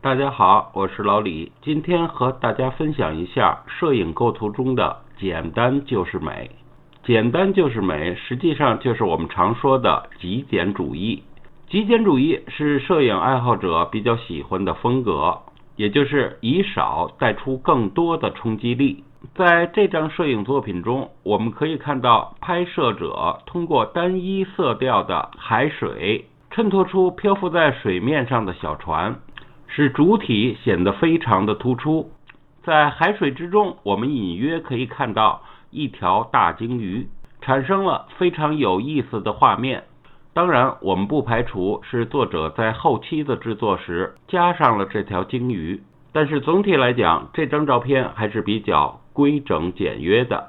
大家好，我是老李，今天和大家分享一下摄影构图中的简单就是美。简单就是美，实际上就是我们常说的极简主义。极简主义是摄影爱好者比较喜欢的风格，也就是以少带出更多的冲击力。在这张摄影作品中，我们可以看到拍摄者通过单一色调的海水，衬托出漂浮在水面上的小船，使主体显得非常的突出。在海水之中，我们隐约可以看到一条大鲸鱼，产生了非常有意思的画面。当然，我们不排除是作者在后期的制作时加上了这条鲸鱼，但是总体来讲，这张照片还是比较规整简约的。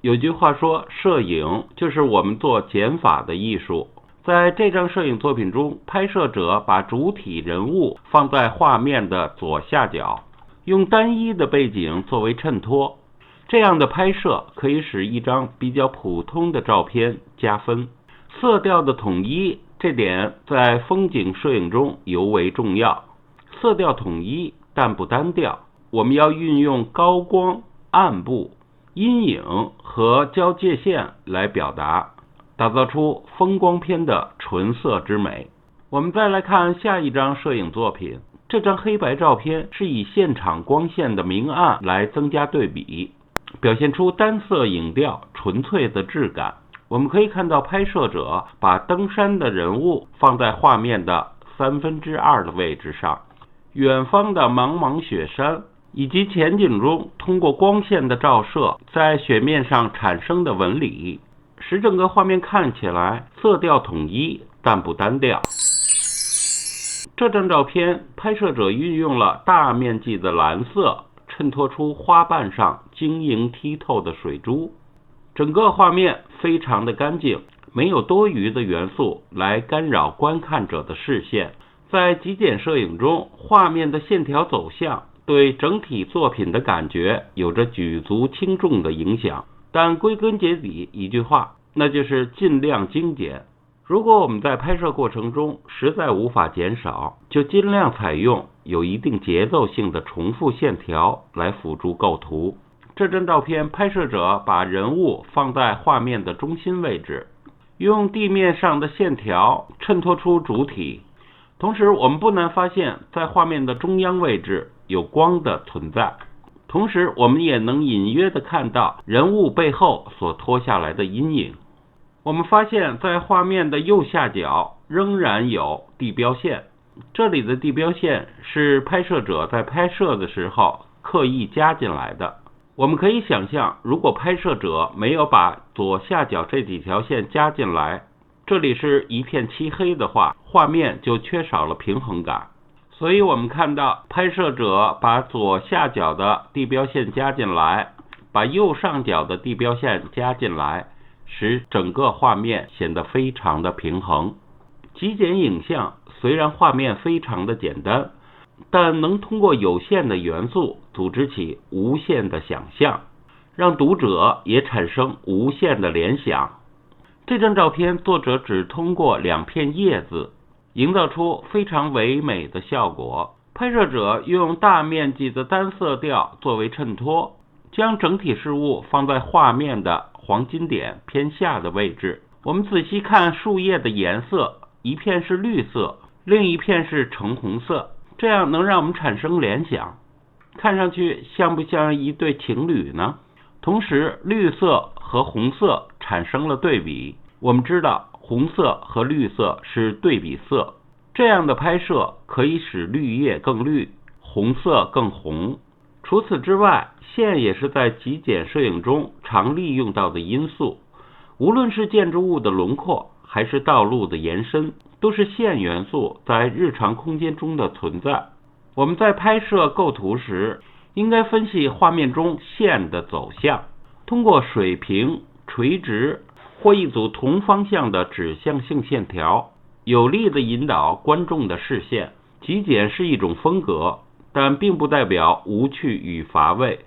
有句话说，摄影就是我们做减法的艺术。在这张摄影作品中，拍摄者把主体人物放在画面的左下角，用单一的背景作为衬托。这样的拍摄可以使一张比较普通的照片加分。色调的统一，这点在风景摄影中尤为重要。色调统一，但不单调。我们要运用高光、暗部、阴影和交界线来表达，打造出风光片的纯色之美。我们再来看下一张摄影作品，这张黑白照片是以现场光线的明暗来增加对比，表现出单色影调纯粹的质感。我们可以看到拍摄者把登山的人物放在画面的2/3的位置上，远方的茫茫雪山以及前景中通过光线的照射在雪面上产生的纹理，使整个画面看起来色调统一但不单调。这张照片拍摄者运用了大面积的蓝色，衬托出花瓣上晶莹剔透的水珠，整个画面非常的干净，没有多余的元素来干扰观看者的视线。在极简摄影中，画面的线条走向对整体作品的感觉有着举足轻重的影响，但归根结底一句话，那就是尽量精简。如果我们在拍摄过程中实在无法减少，就尽量采用有一定节奏性的重复线条来辅助构图。这张照片拍摄者把人物放在画面的中心位置，用地面上的线条衬托出主体。同时我们不难发现，在画面的中央位置有光的存在，同时我们也能隐约地看到人物背后所拖下来的阴影。我们发现在画面的右下角仍然有地标线，这里的地标线是拍摄者在拍摄的时候刻意加进来的。我们可以想象，如果拍摄者没有把左下角这几条线加进来，这里是一片漆黑的话，画面就缺少了平衡感。所以我们看到拍摄者把左下角的地标线加进来，把右上角的地标线加进来，使整个画面显得非常的平衡。极简影像虽然画面非常的简单，但能通过有限的元素组织起无限的想象，让读者也产生无限的联想。这张照片作者只通过2片叶子营造出非常唯美的效果。拍摄者用大面积的单色调作为衬托，将整体事物放在画面的黄金点偏下的位置。我们仔细看树叶的颜色，一片是绿色，另一片是橙红色，这样能让我们产生联想，看上去像不像一对情侣呢？同时绿色和红色产生了对比，我们知道红色和绿色是对比色，这样的拍摄可以使绿叶更绿，红色更红。除此之外，线也是在极简摄影中常利用到的因素，无论是建筑物的轮廓还是道路的延伸，都是线元素在日常空间中的存在。我们在拍摄构图时，应该分析画面中线的走向，通过水平、垂直或一组同方向的指向性线条，有力地引导观众的视线。极简是一种风格，但并不代表无趣与乏味。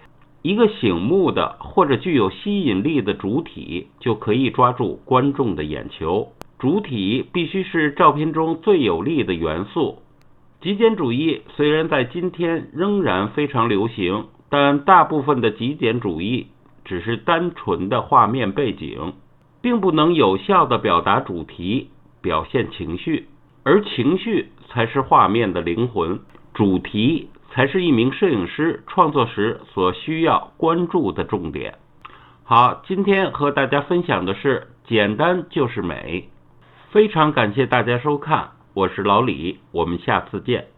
一个醒目的或者具有吸引力的主体就可以抓住观众的眼球。主体必须是照片中最有力的元素，极简主义虽然在今天仍然非常流行，但大部分的极简主义只是单纯的画面背景，并不能有效地表达主题，表现情绪，而情绪才是画面的灵魂，主题才是一名摄影师创作时所需要关注的重点。好，今天和大家分享的是简单就是美。非常感谢大家收看，我是老李，我们下次见。